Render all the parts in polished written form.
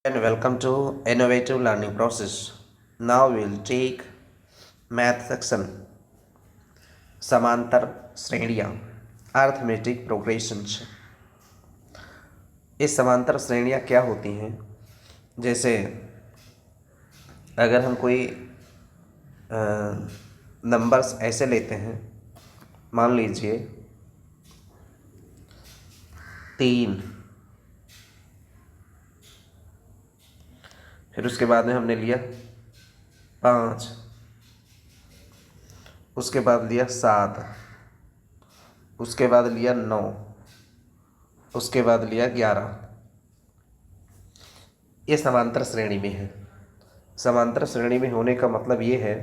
And welcome to Innovative Learning Process. Now we'll take Math section समांतर श्रेणियाँ arithmetic progressions. ये समांतर श्रेणियाँ क्या होती हैं? जैसे अगर हम कोई नंबर्स ऐसे लेते हैं, मान लीजिए 3, फिर उसके बाद में हमने लिया 5, उसके बाद लिया 7, उसके बाद लिया 9, उसके बाद लिया 11। ये समांतर श्रेणी में है। समांतर श्रेणी में होने का मतलब ये है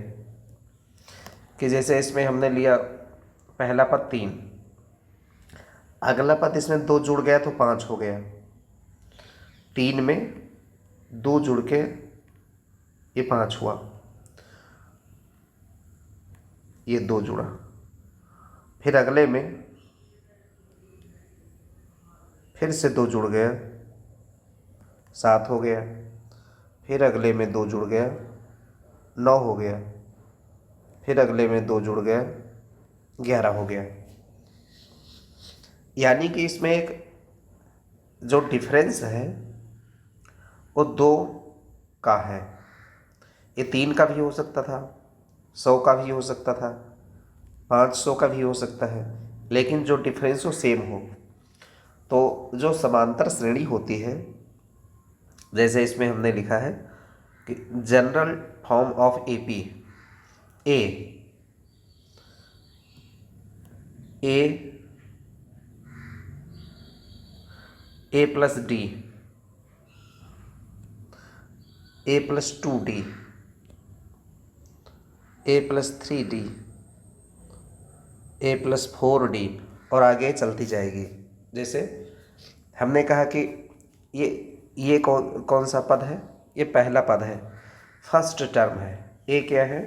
कि जैसे इसमें हमने लिया पहला पद 3, अगला पद इसमें 2 जुड़ गया तो 5 हो गया। 3 में 2 जुड़ के ये 5 हुआ, ये 2 जुड़ा। फिर अगले में फिर से 2 जुड़ गया, 7 हो गया। फिर अगले में 2 जुड़ गया, 9 हो गया। फिर अगले में 2 जुड़ गया, 11 हो गया। यानी कि इसमें एक जो डिफरेंस है वो 2 का है। ये 3 का भी हो सकता था, 100 का भी हो सकता था, 500 का भी हो सकता है, लेकिन जो डिफरेंस हो सेम हो। तो जो समांतर श्रेणी होती है, जैसे इसमें हमने लिखा है कि general form of AP A A plus D, A plus 2D, A plus 3D, A plus 4D और आगे चलती जाएगी। जैसे हमने कहा कि ये कौन कौन सा पद है? ये पहला पद है, फर्स्ट टर्म है। ए क्या है?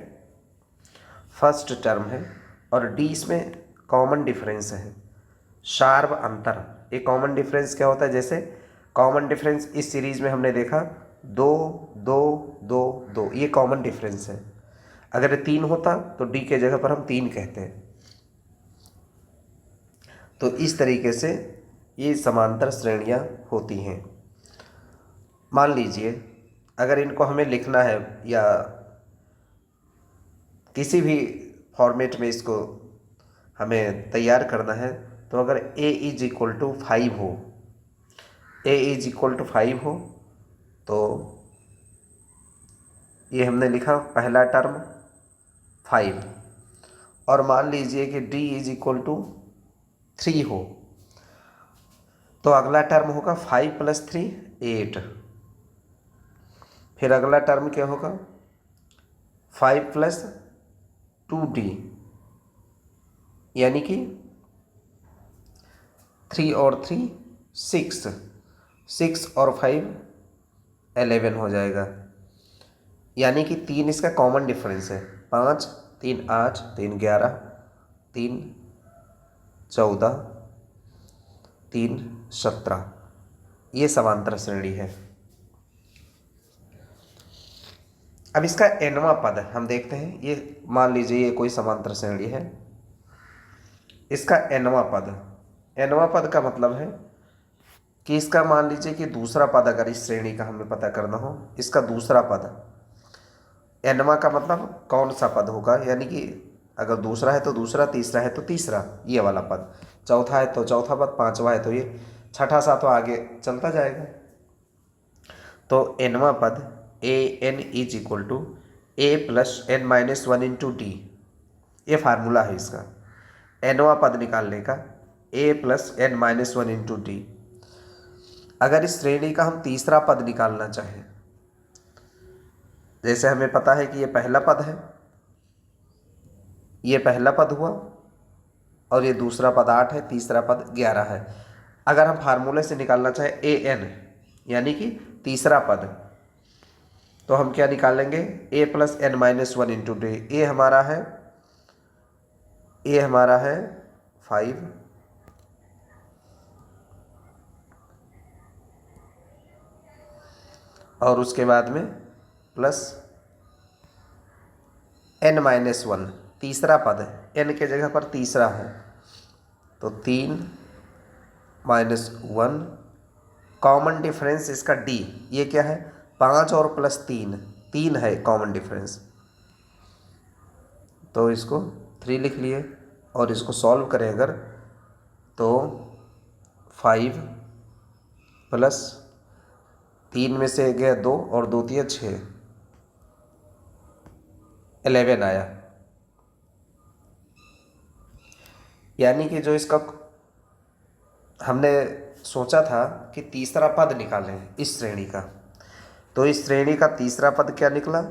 फर्स्ट टर्म है। और डी इसमें कॉमन डिफरेंस है, शार्प अंतर। ये कॉमन डिफरेंस क्या होता है? जैसे कॉमन डिफरेंस इस सीरीज में हमने देखा 2 2 2 2, ये कॉमन डिफरेंस है। अगर 3 होता तो डी के जगह पर हम 3 कहते हैं। तो इस तरीके से ये समांतर श्रेणियाँ होती हैं। मान लीजिए अगर इनको हमें लिखना है या किसी भी फॉर्मेट में इसको हमें तैयार करना है, तो अगर a इज इक्वल टू 5 हो, a इज इक्वल टू 5 हो, तो ये हमने लिखा पहला टर्म 5। और मान लीजिए कि d इज इक्वल टू 3 हो, तो अगला टर्म होगा 5 + 3 8। फिर अगला टर्म क्या होगा? 5 + 2D, यानी कि 3 और 3 6, 6 और 5 11 हो जाएगा। यानी कि 3 इसका कॉमन डिफरेंस है। 5 3 8 3 11 3 14 3 17, ये समांतर श्रेणी है। अब इसका nवां पद हम देखते हैं। ये मान लीजिए ये कोई समांतर श्रेणी है, इसका nवां पद का मतलब है कि इसका मान लीजिए कि दूसरा पद, अगर इस श्रेणी का हमें पता करना हो, इसका दूसरा पद, nवां का मतलब कौन सा पद होगा, यानी कि अगर दूसरा है तो दूसरा, तीसरा है तो तीसरा, ये वाला पद, चौथा है तो चौथा पद, पांचवा है तो ये, छठा सातवां आगे चलता जाएगा। तो nवां पद an is equal to a plus n-1 into d, ये फार्मूला है इसका nवां पद निकालने का, a plus n-1 into D. अगर इस श्रेणी का हम तीसरा पद निकालना चाहें, जैसे हमें पता है कि ये पहला पद है, ये पहला पद हुआ, और ये दूसरा पद 8 है, तीसरा पद 11 है। अगर हम फार्मूले से निकालना चाहें an, यानी कि तीसरा पद, तो हम क्या निकालेंगे? a plus n-1 into D. A हमारा है 5, और उसके बाद में प्लस n-1, तीसरा पद है, n के जगह पर तीसरा है तो 3-1, कॉमन डिफरेंस इसका d, ये क्या है 5 और प्लस 3, 3 है कॉमन डिफरेंस, तो इसको 3 लिख लिए और इसको सॉल्व करें अगर तो 5 प्लस 3 में से गया 2 और 2 3 6, 11 आया। यानी कि जो इसका हमने सोचा था कि तीसरा पद निकालें इस श्रेणी का, तो इस श्रेणी का तीसरा पद क्या निकला,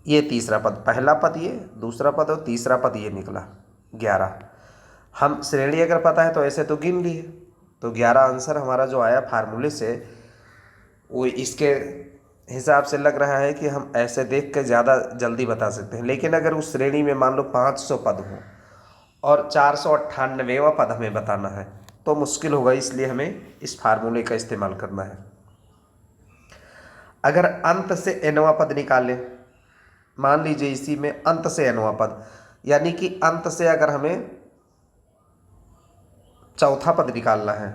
ये तीसरा पद, पहला पद ये, दूसरा पद और तीसरा पद ये निकला 11। हम श्रेणी अगर पता है तो ऐसे तो गिन लिए, तो 11 आंसर हमारा जो आया फार्मूले से वो इसके हिसाब से लग रहा है कि हम ऐसे देख कर ज़्यादा जल्दी बता सकते हैं। लेकिन अगर उस श्रेणी में मान लो 500 पद हों और 498वां पद हमें बताना है तो मुश्किल होगा, इसलिए हमें इस फार्मूले का इस्तेमाल करना है। अगर अंत से nवां पद निकालें, मान लीजिए इसी में अंत से nवां पद, यानी कि अंत से अगर हमें चौथा पद निकालना है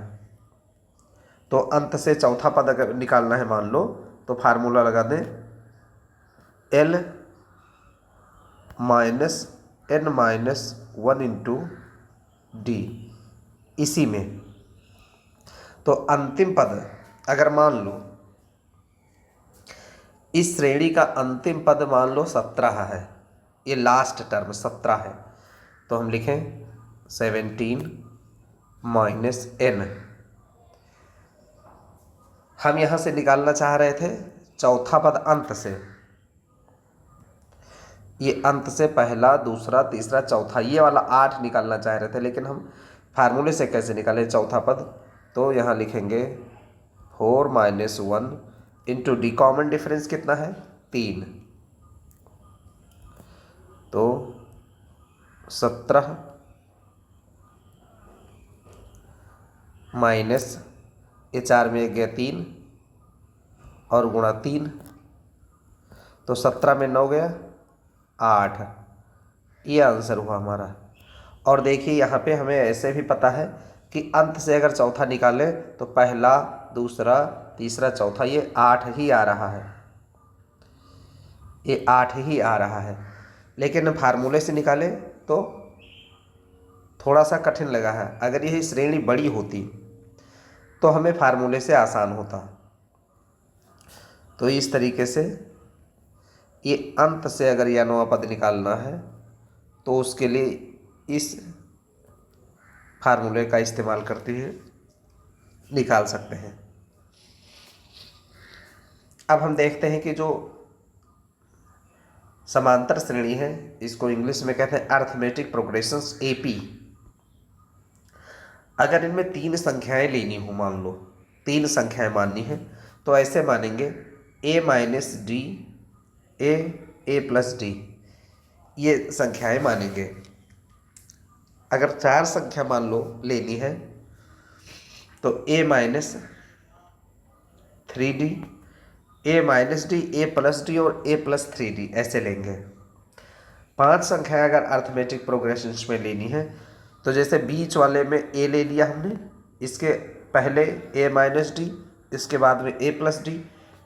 तो अंत से चौथा पद अगर निकालना है मान लो, तो फार्मूला लगा दें l minus n-1 into D, इसी में। तो अंतिम पद अगर मान लो इस श्रेणी का अंतिम पद मान लो 17 है, ये लास्ट टर्म 17 है, तो हम लिखें 17 माइनस n। हम यहाँ से निकालना चाह रहे थे चौथा पद अंत से, ये अंत से पहला दूसरा तीसरा चौथा, ये वाला 8 निकालना चाह रहे थे, लेकिन हम फार्मूले से कैसे निकालें चौथा पद, तो यहाँ लिखेंगे 4-1 इंटू डी, कॉमन डिफरेंस कितना है 3, तो 17 माइनस ये 4 में 1 गया 3 और गुणा 3, तो 17 में 9 गया 8, ये आंसर हुआ हमारा। और देखिए यहाँ पे हमें ऐसे भी पता है कि अंत से अगर चौथा निकालें तो पहला दूसरा तीसरा चौथा ये 8 ही आ रहा है, ये 8 ही आ रहा है। लेकिन फार्मूले से निकालें तो थोड़ा सा कठिन लगा है। अगर यह श्रेणी बड़ी होती तो हमें फार्मूले से आसान होता। तो इस तरीके से ये अंत से अगर यह नवा पद निकालना है तो उसके लिए इस फार्मूले का इस्तेमाल करते हुए निकाल सकते हैं। अब हम देखते हैं कि जो समांतर श्रेणी है इसको इंग्लिश में कहते हैं अर्थमेटिक प्रोग्रेशंस एपी। अगर इनमें 3 संख्याएं लेनी हो, मान लो 3 संख्याएं माननी है तो ऐसे मानेंगे a minus D, A plus D, ये संख्याएं मानेंगे। अगर 4 संख्या मान लो लेनी है तो a minus 3d, a minus D, A plus D और a प्लस 3d ऐसे लेंगे। 5 संख्याएं अगर अर्थमेटिक प्रोग्रेशंस में लेनी है तो जैसे बीच वाले में a ले लिया हमने, इसके पहले a माइनस डी, इसके बाद में a प्लस डी,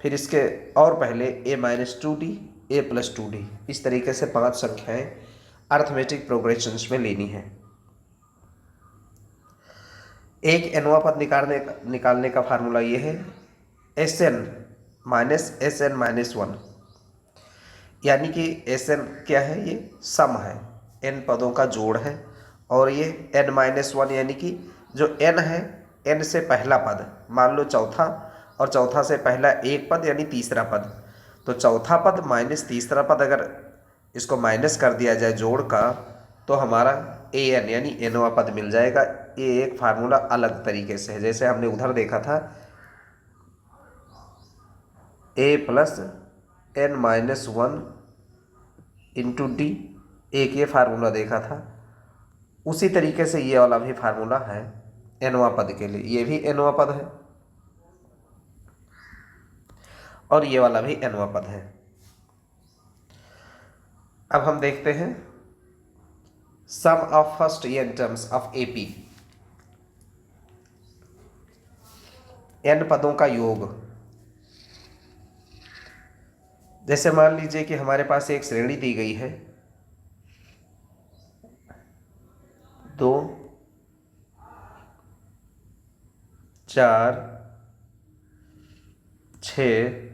फिर इसके और पहले a minus 2d, a plus 2d, इस तरीके से 5 संख्याएं अर्थमेटिक प्रोग्रेशंस में लेनी है। एक nवां पद निकालने का फार्मूला ये है Sn माइनस Sn माइनस 1, यानी कि Sn क्या है, ये सम है, n पदों का जोड़ है, और ये n माइनस 1 यानी कि जो n है, n से पहला पद मान लो चौथा, और चौथा से पहला एक पद यानी तीसरा पद, तो चौथा पद माइनस तीसरा पद अगर इसको माइनस कर दिया जाए जोड़ का तो हमारा an यानी nवां पद मिल जाएगा। ये एक फार्मूला अलग तरीके से है, जैसे हमने उधर देखा था a plus n minus 1 into D, एक ये फार्मूला देखा था, उसी तरीके से ये वाला भी फार्मूला है nवां पद के लिए, ये भी nवां पद है और ये वाला भी nवां पद है। अब हम देखते हैं sum of first n terms of AP, n पदों का योग। जैसे मान लीजिए कि हमारे पास एक श्रेणी दी गई है 2 4 6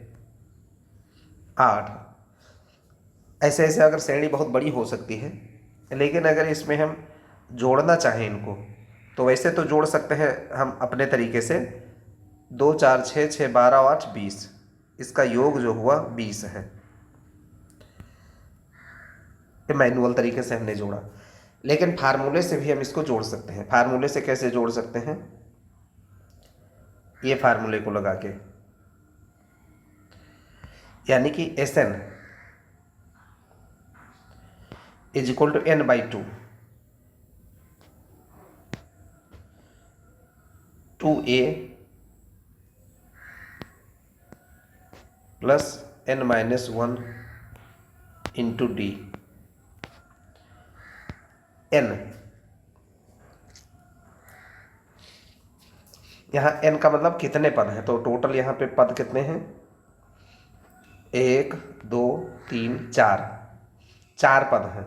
8, ऐसे ऐसे अगर श्रेणी बहुत बड़ी हो सकती है, लेकिन अगर इसमें हम जोड़ना चाहें इनको तो वैसे तो जोड़ सकते हैं हम अपने तरीके से, 2 4 6 6 12 8 20, इसका योग जो हुआ 20 है। ये मैनुअल तरीके से हमने जोड़ा, लेकिन फार्मूले से भी हम इसको जोड़ सकते हैं। फार्मूले से कैसे जोड़ सकते हैं? ये फार्मूले को लगा के, यानी कि Sn is equal to n/2, 2a plus n-1 into d. n, यहाँ n का मतलब कितने पद हैं, तो टोटल यहाँ पे पद कितने हैं? 1 2 3 4, 4 पद हैं।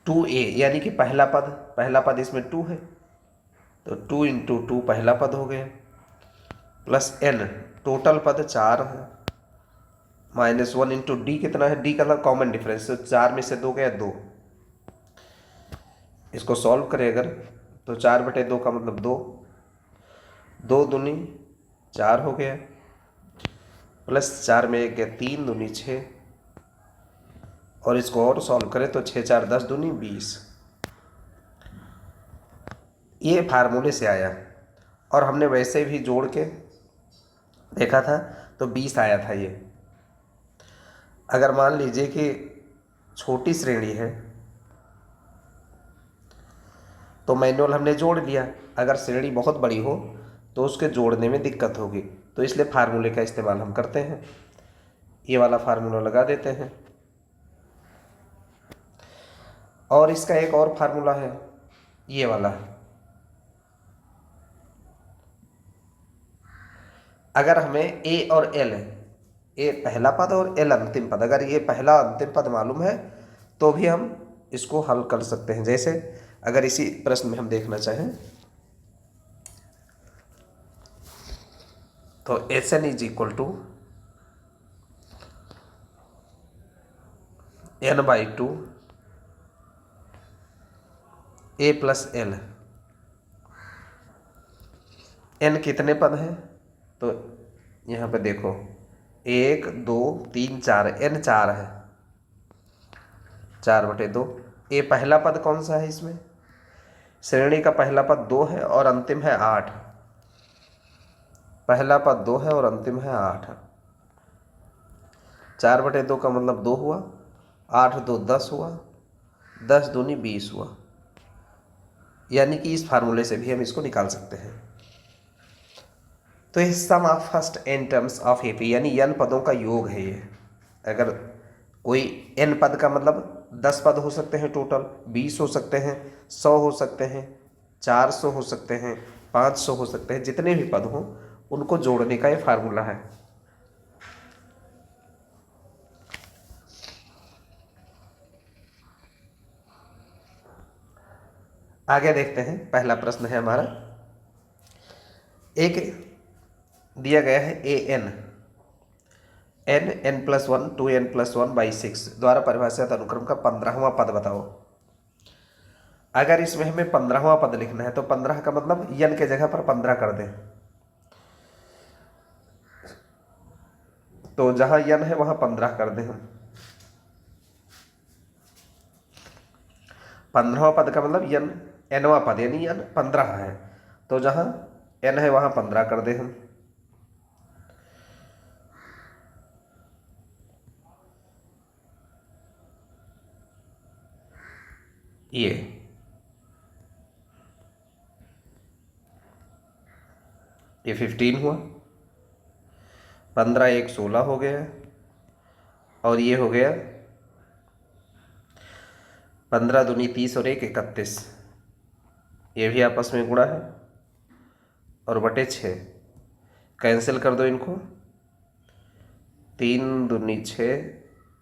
2a यानी कि पहला पद इसमें 2 है, तो 2 इंटू 2 पहला पद हो गया, प्लस n टोटल पद 4 है, -1 इंटू डी कितना है? डी का मतलब कॉमन डिफरेंस, तो 4 में से 2 गया 2। इसको सॉल्व करें अगर तो 4/2 का मतलब 2, 2 दूनी 4 हो गया, प्लस 4 में 1 गया 3 दूनी 6, और इसको और सॉल्व करें तो 6 4 10 दूनी 20। ये फार्मूले से आया, और हमने वैसे भी जोड़ के देखा था तो 20 आया था ये। अगर मान लीजिए कि छोटी श्रेणी है तो मैनुअल हमने जोड़ लिया, अगर श्रेणी बहुत बड़ी हो तो उसके जोड़ने में दिक्कत होगी, तो इसलिए फार्मूले का इस्तेमाल हम करते हैं। ये वाला फार्मूला लगा देते हैं, और इसका एक और फार्मूला है ये वाला। अगर हमें a और l, a पहला पद और l अंतिम पद, अगर ये पहला अंतिम पद मालूम है तो भी हम इसको हल कर सकते हैं। जैसे अगर इसी प्रश्न में हम देखना चाहें तो Sn is equal to n/2 a plus l। n कितने पद हैं? तो यहाँ पे देखो 1 2 3 4, n 4 है, 4/2। ए पहला पद कौन सा है इसमें? श्रेणी का पहला पद 2 है और अंतिम है 8। पहला पद 2 है और अंतिम है 8। 4/2 का मतलब 2 हुआ, 8 2 10 हुआ, 10 दूनी 20 हुआ। यानी कि इस फार्मूले से भी हम इसको निकाल सकते हैं। तो ये sum of first n terms of AP, यानी n पदों का योग है ये। अगर कोई n पद का मतलब 10 पद हो सकते हैं टोटल, 20 हो सकते हैं, 100 हो सकते हैं, 400 हो सकते हैं, 500 हो सकते हैं, जितने भी पद हों उनको जोड़ने का ये फार्मूला है। आगे देखते हैं, पहला प्रश्न है हमारा, एक दिया गया है an n+1 2n+1/6 द्वारा परिभाषित अनुक्रम का 15वां पद बताओ। अगर इसमें हमें 15वां पद लिखना है तो 15 का मतलब n के जगह पर 15 कर दें, तो जहां n है वहां 15 कर दें हम। 15वां पद का मतलब nवां पद, यानी n 15 है, तो जहां n है वहां 15 कर दें हम। ये 15 हुआ, 15 एक 16 हो गया, और ये हो गया 15 दूनी 30 और 1 31, ये भी आपस में गुणा है, और बटे 6, कैंसिल कर दो इनको, 3 दूनी 6,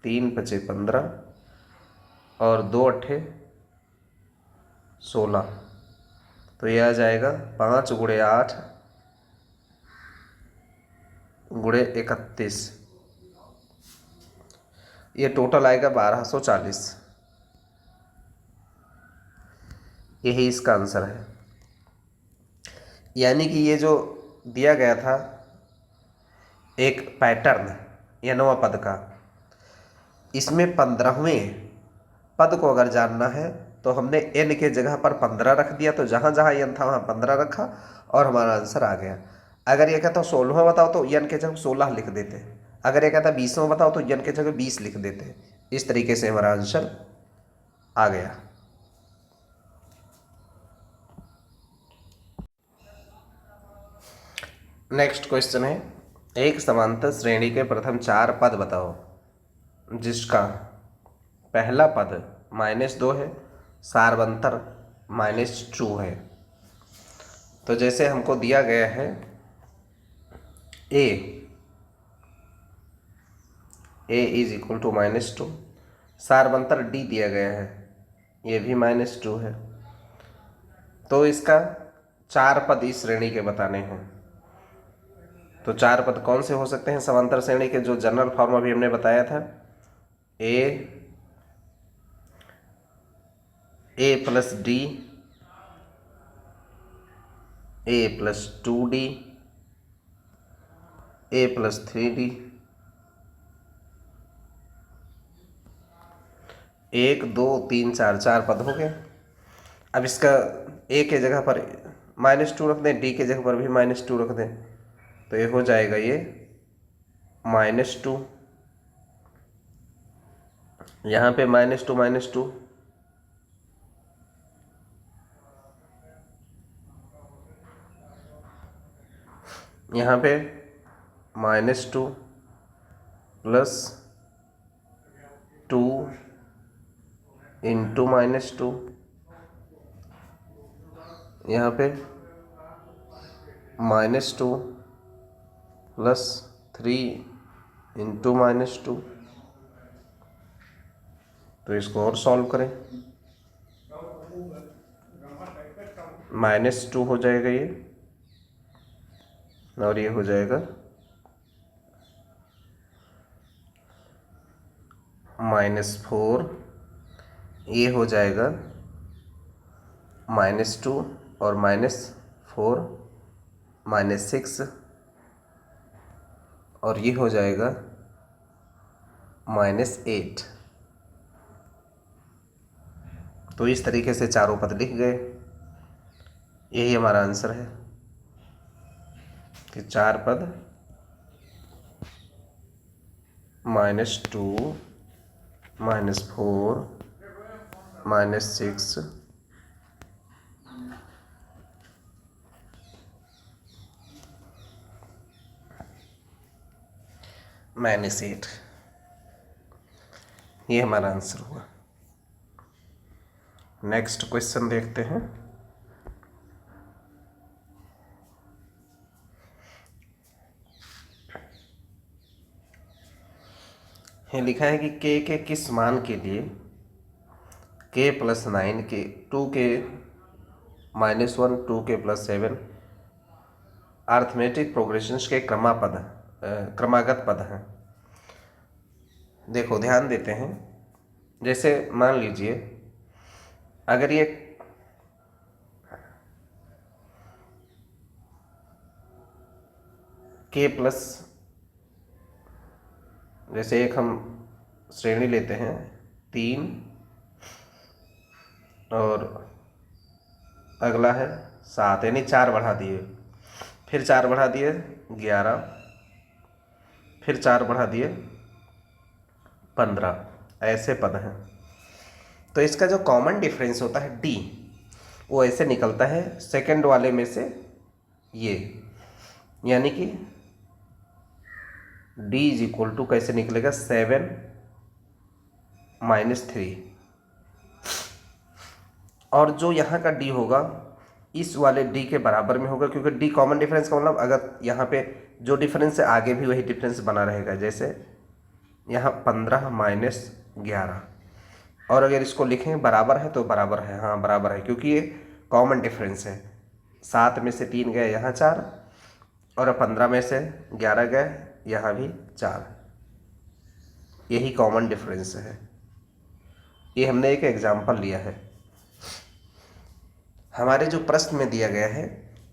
3 पचे 15, और 2 अट्ठे 16, तो ये आ जाएगा 5 गुणे 8 गुणे 31, ये टोटल आएगा 1240। यही इसका आंसर है। यानी कि ये जो दिया गया था एक पैटर्न nवां पद का, इसमें 15वें पद को अगर जानना है तो हमने n के जगह पर 15 रख दिया, तो जहाँ जहाँ n था वहाँ 15 रखा और हमारा आंसर आ गया। अगर ये कहता 16वां बताओ तो n के जगह 16 लिख देते, अगर ये कहता 20वां बताओ तो n के जगह 20 लिख देते। इस तरीके से हमारा आंसर आ गया। नेक्स्ट क्वेश्चन है, एक समांतर श्रेणी के प्रथम 4 पद बताओ जिसका पहला पद -2 है, सार्वंतर -2 है। तो जैसे हमको दिया गया है a इज इक्वल टू -2, सार्वंतर d दिया गया है, ये भी -2 है। तो इसका 4 पद इस श्रेणी के बताने हैं। तो 4 पद कौन से हो सकते हैं समांतर श्रेणी के? जो जनरल फॉर्म अभी हमने बताया था, a plus D, a plus 2d, a plus 3d, 1 2 3 4, 4 पद हो गए। अब इसका a के जगह पर -2 रख दें, d के जगह पर भी -2 रख दें, तो ये हो जाएगा ये -2, यहाँ पे -2, यहाँ पे -2 प्लस 2 इंटू -2, यहाँ पे -2 प्लस 3 इंटू -2। तो इसको और सॉल्व करें, -2 हो जाएगा ये, और ये हो जाएगा -4, ये हो जाएगा -2 और -4 -6, और ये हो जाएगा -8। तो इस तरीके से चारों पद लिख गए। यही हमारा आंसर है कि 4 पद -2 -4 -6 -8, ये हमारा आंसर हुआ। नेक्स्ट क्वेश्चन देखते हैं। ये लिखा है कि k के किस मान के लिए k प्लस 9 के 2k -1 2k plus 7 arithmetic progressions के क्रमागत पद हैं। देखो ध्यान देते हैं, जैसे मान लीजिए अगर ये k प्लस, जैसे एक हम श्रेणी लेते हैं 3 और अगला है 7, यानी 4 बढ़ा दिए, फिर 4 बढ़ा दिए 11, फिर 4 बढ़ा दिए 15, ऐसे पद हैं। तो इसका जो कॉमन डिफरेंस होता है डी, वो ऐसे निकलता है सेकंड वाले में से ये, यानी कि d इज इक्वल टू कैसे निकलेगा 7 - 3, और जो यहाँ का d होगा इस वाले d के बराबर में होगा, क्योंकि d कॉमन डिफरेंस का मतलब अगर यहाँ पे जो डिफरेंस है आगे भी वही डिफरेंस बना रहेगा। जैसे यहाँ 15 - 11, और अगर इसको लिखें बराबर है तो बराबर है, हाँ बराबर है, क्योंकि ये कॉमन डिफरेंस है। 7 में से 3 गए यहाँ 4, और 15 में से 11 गए यहाँ भी 4, यही कॉमन डिफरेंस है। ये हमने एक एग्जाम्पल लिया है। हमारे जो प्रश्न में दिया गया है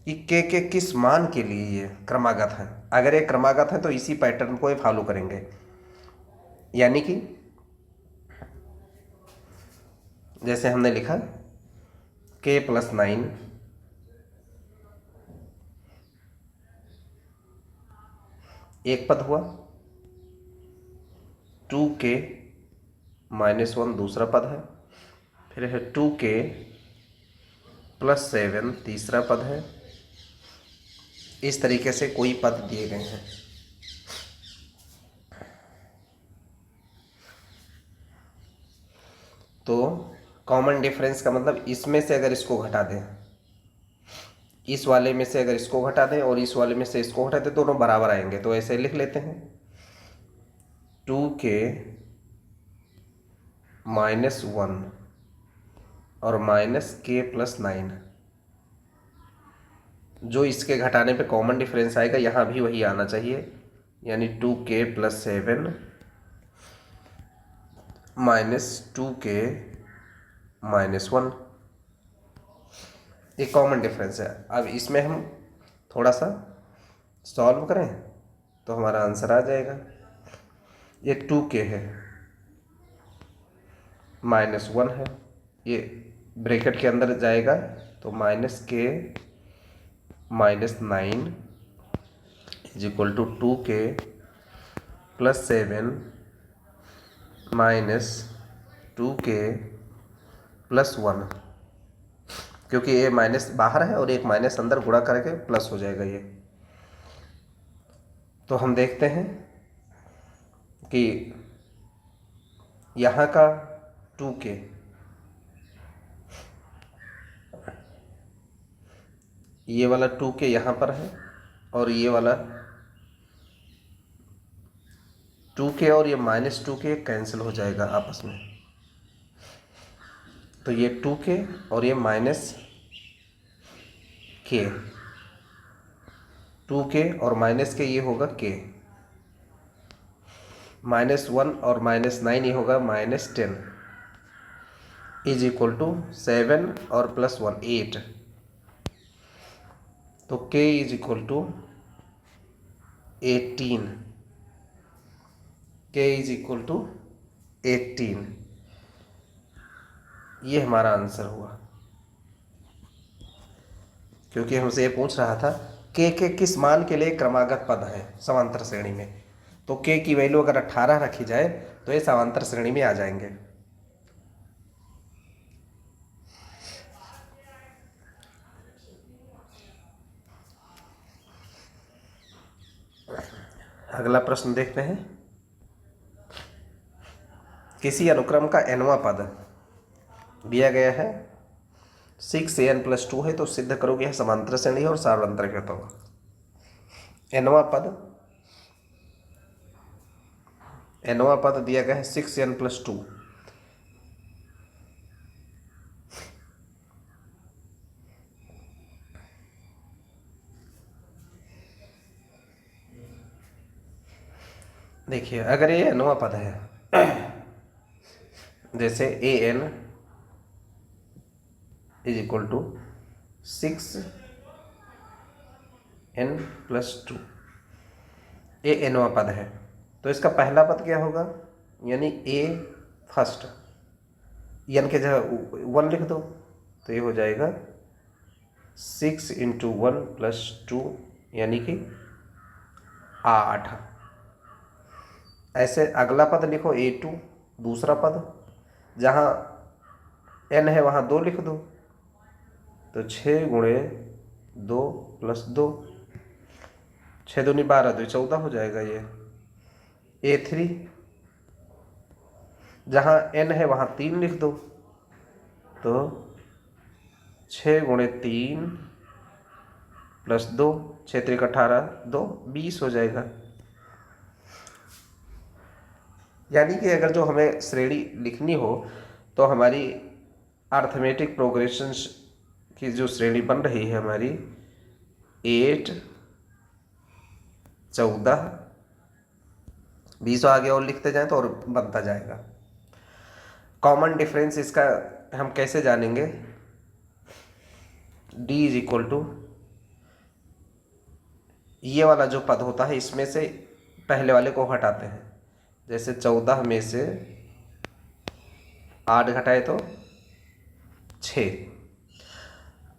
कि के किस मान के लिए ये क्रमागत है। अगर ये क्रमागत है तो इसी पैटर्न को ये फॉलो करेंगे, यानी कि जैसे हमने लिखा k + 9 एक पद हुआ, 2k - 1 दूसरा पद है, फिर है 2k + 7 तीसरा पद है। इस तरीके से कोई पद दिए गए हैं। तो कॉमन डिफरेंस का मतलब इसमें से अगर इसको घटा दें, इस वाले में से अगर इसको घटा दें और इस वाले में से इसको घटा दें, दोनों बराबर आएंगे। तो ऐसे लिख लेते हैं 2k - 1 और -k + 9, जो इसके घटाने पे कॉमन डिफरेंस आएगा यहाँ भी वही आना चाहिए, यानी 2k + 7 - 2k - 1, एक कॉमन डिफरेंस है। अब इसमें हम थोड़ा सा सॉल्व करें तो हमारा आंसर आ जाएगा। ये 2k है, -1 है, ये ब्रैकेट के अंदर जाएगा तो -k - 9 is equal to 2k + 7 - 2k + 1, क्योंकि ये माइनस बाहर है और एक माइनस अंदर, गुणा करके प्लस हो जाएगा ये। तो हम देखते हैं कि यहाँ का 2k, ये वाला 2k यहाँ पर है, और ये वाला 2k और ये -2k कैंसिल हो जाएगा आपस में। तो ये 2k और ये -k, 2k और -k ये होगा k, -1 और -9 ये होगा -10, इज इक्वल टू 7 और +1 8। तो k is equal to 18, k is equal to 18, ये हमारा आंसर हुआ। क्योंकि हमसे ये पूछ रहा था k के किस मान के लिए क्रमागत पद है समांतर श्रेणी में, तो k की वैल्यू अगर 18 रखी जाए तो ये समांतर श्रेणी में आ जाएंगे। अगला प्रश्न देखते हैं। किसी अनुक्रम का nवां पद दिया गया है, 6n + 2 है, तो सिद्ध करो कि यह समांतर श्रेणी है और सार्वंतरिक होगा। nवां पद दिया गया है 6n + 2। देखिए अगर ये nवां पद है, जैसे an is equal to 6n + 2, ये nवां पद है, तो इसका पहला पद क्या होगा, यानी a फर्स्ट, n के जगह 1 लिख दो, तो ये हो जाएगा 6 × 1 + 2, यानी कि 8। ऐसे अगला पद लिखो a2, दूसरा पद, जहाँ n है वहाँ 2 लिख दो, तो 6 गुणे 2 प्लस 2, 6 दूनी 12, 2 14 हो जाएगा ये A3। जहाँ n है वहाँ 3 लिख दो, तो 6 गुणे 3 प्लस 2, 6 3 18, 2 20 हो जाएगा। यानी कि अगर जो हमें श्रेणी लिखनी हो तो हमारी अर्थमेटिक प्रोग्रेशन की जो श्रेणी बन रही है हमारी 8 14 20 आगे और लिखते जाएं तो और बनता जाएगा। कॉमन डिफरेंस इसका हम कैसे जानेंगे? d इज इक्वल टू, ये वाला जो पद होता है इसमें से पहले वाले को हटाते हैं। जैसे 14 में से 8 घटाए तो 6।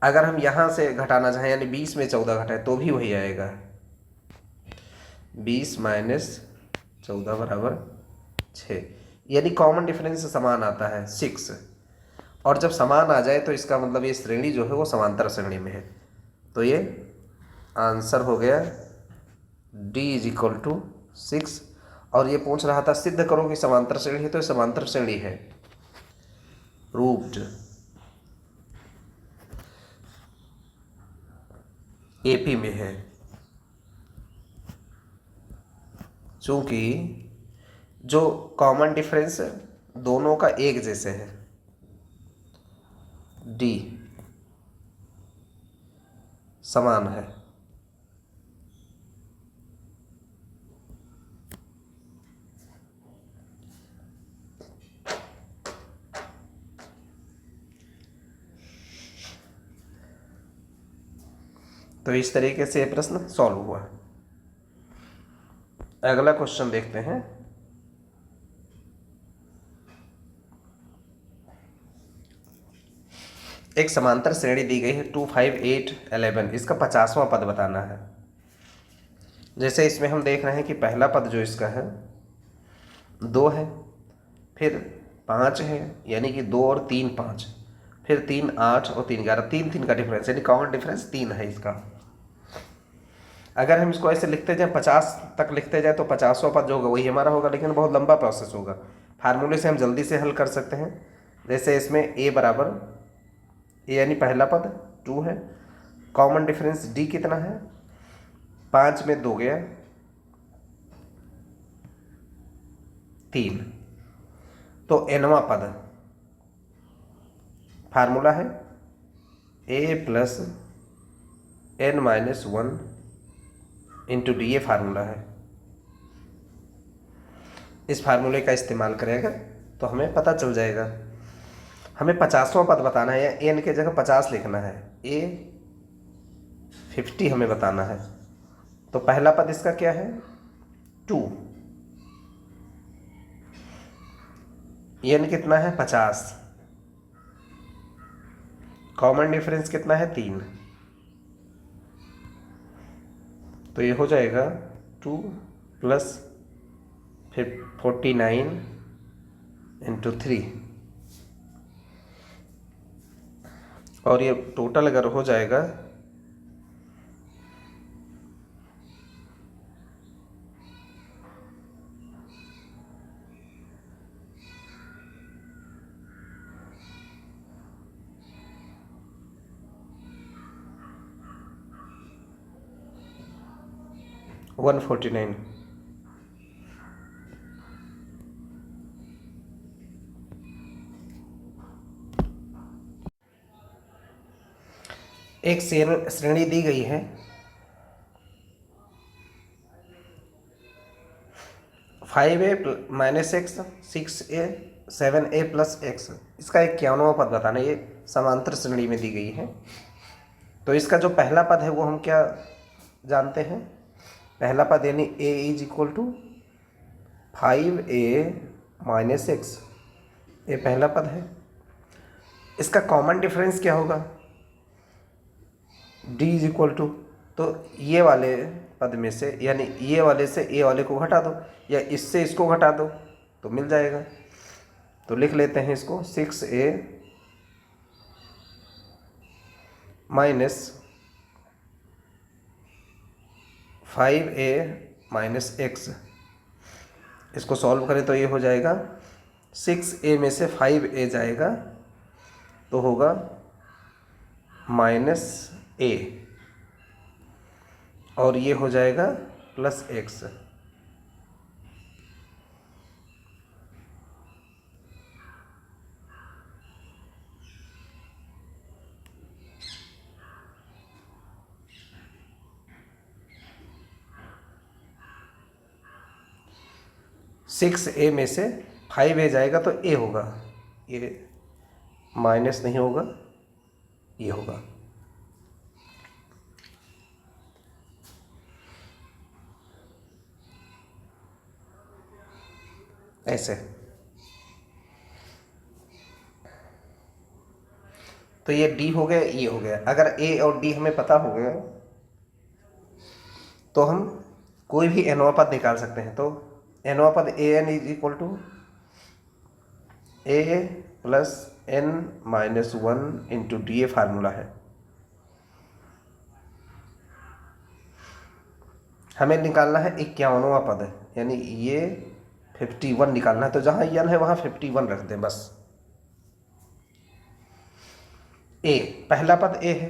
अगर हम यहाँ से घटाना चाहें यानी 20 में 14 घटाए तो भी वही आएगा, 20 माइनस 14 बराबर 6। यानी कॉमन डिफरेंस समान आता है 6। और जब समान आ जाए तो इसका मतलब ये श्रेणी जो है वो समांतर श्रेणी में है। तो ये आंसर हो गया d इज इक्वल टू 6। और ये पूछ रहा था सिद्ध करो कि समांतर श्रेणी है, तो ये समांतर श्रेणी है, प्रूव्ड, AP में है। चूंकि जो कॉमन डिफरेंस दोनों का एक जैसे है, d समान है। तो इस तरीके से ये प्रश्न सॉल्व हुआ। अगला क्वेश्चन देखते हैं। एक समांतर श्रेणी दी गई है 2 5 8 11, इसका 50वां पद बताना है। जैसे इसमें हम देख रहे हैं कि पहला पद जो इसका है 2 है, फिर 5 है, यानी कि 2 और 3 5, फिर 3 8 और 3 11, 3 3 का डिफरेंस, यानी कॉमन डिफरेंस 3 है इसका। अगर हम इसको ऐसे लिखते जाए 50 तक लिखते जाए तो 50वां पद जो होगा वही हमारा होगा, लेकिन बहुत लंबा प्रोसेस होगा। फार्मूले से हम जल्दी से हल कर सकते हैं। जैसे इसमें a बराबर, a यानी पहला पद 2 है, कॉमन डिफरेंस d कितना है, 5 में 2 गया 3, तो nवां पद, फार्मूला है a plus n minus 1 into d, ये फार्मूला है। इस फार्मूले का इस्तेमाल करेगा तो हमें पता चल जाएगा। हमें 50वां पद बताना है, या n के जगह 50 लिखना है, a 50 हमें बताना है। तो पहला पद इसका क्या है 2, n कितना है 50, कॉमन डिफरेंस कितना है 3, तो ये हो जाएगा 2 प्लस फिर 49 इंटू 3, और ये टोटल अगर हो जाएगा 149। एक श्रेणी दी गई है 5a minus x 6a 7a plus x, इसका 51वां पद बताना। ये समांतर श्रेणी में दी गई है। तो इसका जो पहला पद है वो हम क्या जानते हैं, पहला पद यानी a is equal to 5a minus x, ये पहला पद है। इसका कॉमन डिफरेंस क्या होगा d इज इक्वल टू, तो ये वाले पद में से यानी ये वाले से ए वाले को घटा दो, या इससे इसको घटा दो तो मिल जाएगा। तो लिख लेते हैं इसको 6a minus 5a minus x, इसको सॉल्व करें तो ये हो जाएगा 6a में से 5a जाएगा तो होगा माइनस a, और ये हो जाएगा प्लस x। सिक्स ए में से 5a जाएगा तो a होगा, ये माइनस नहीं होगा, ये होगा। ऐसे तो ये d हो गया, ये हो गया। अगर a और d हमें पता हो गया तो हम कोई भी nवां पद निकाल सकते हैं। तो nवां पद an is equal to a plus n minus 1 into D, ए फार्मूला है। हमें निकालना है 51वां पद, यानी ये 51 निकालना है। तो जहां n है वहां 51 रख दें बस। a, पहला पद a है,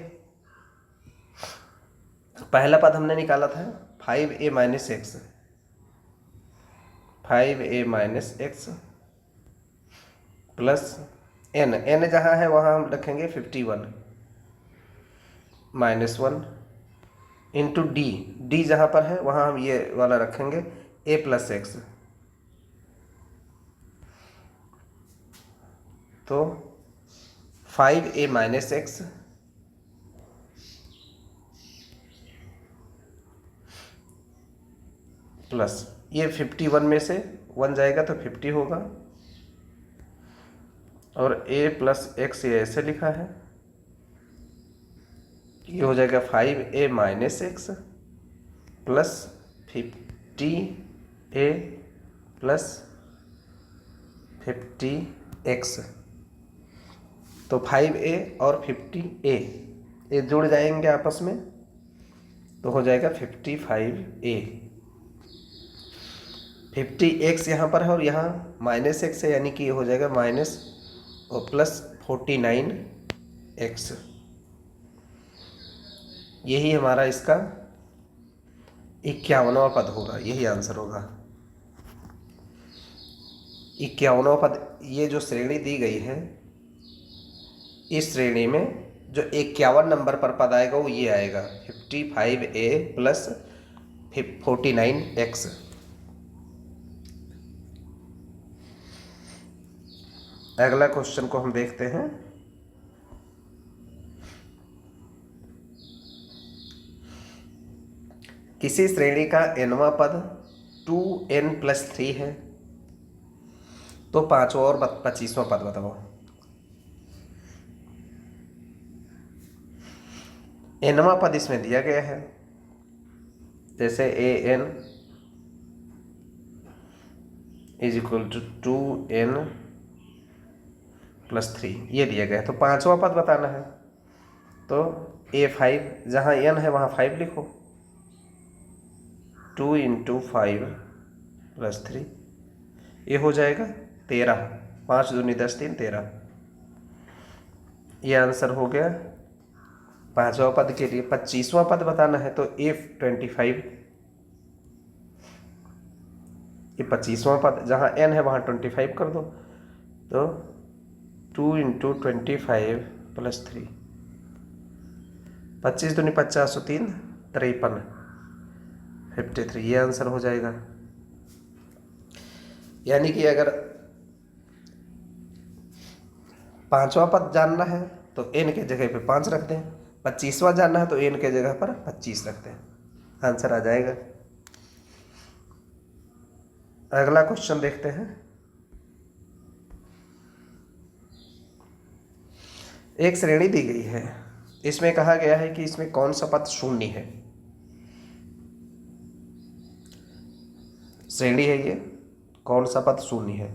पहला पद हमने निकाला था 5a minus x, 5a minus x plus n, n जहाँ है वहाँ हम रखेंगे 51 माइनस 1 इंटू डी, डी जहाँ पर है वहाँ हम ये वाला रखेंगे a प्लस एक्स। तो 5a माइनस एक्स प्लस ये 51 में से 1 जाएगा तो 50 होगा, और a प्लस एक्स ये ऐसे लिखा है, ये हो जाएगा 5a minus x plus 50a plus 50x। तो 5a और 50a ये जुड़ जाएंगे आपस में तो हो जाएगा 55a। 50x यहाँ पर है और यहाँ माइनस एक्स है, यानी कि ये हो जाएगा माइनस और प्लस 49x। यही हमारा इसका 51वां पद होगा, यही आंसर होगा 51वां पद। ये जो श्रेणी दी गई है, इस श्रेणी में जो 51 नंबर पर पद आएगा वो ये आएगा 55a प्लस 49x। अगला क्वेश्चन को हम देखते हैं। किसी श्रेणी का nवां पद 2n प्लस 3 है, तो 5वां और 25वां पद बताओ। nवां पद इसमें दिया गया है, जैसे an is equal to 2n plus 3 ये दिया गया है। तो 5वां पद बताना है, तो a5 जहाँ n है वहाँ 5 लिखो, 2 इंटू 5 प्लस 3 ये हो जाएगा 13, 5 दूनी 10 3 13। ये आंसर हो गया 5वां पद के लिए। 25वां पद बताना है तो a25, ये 25वां पद जहाँ n है वहाँ 25 कर दो, तो 2 इंटू 25 प्लस 3, 25 दूनी 50 3 53 53, ये आंसर हो जाएगा। यानी कि अगर 5वां पद जानना है तो n के जगह पे 5 रख दें, 25वां जानना है तो n के जगह पर 25 रख दें, आंसर आ जाएगा। अगला क्वेश्चन देखते हैं। एक श्रेणी दी गई है, इसमें कहा गया है कि इसमें कौन सा पद शून्य है। श्रेणी है ये, कौन सा पद शून्य है।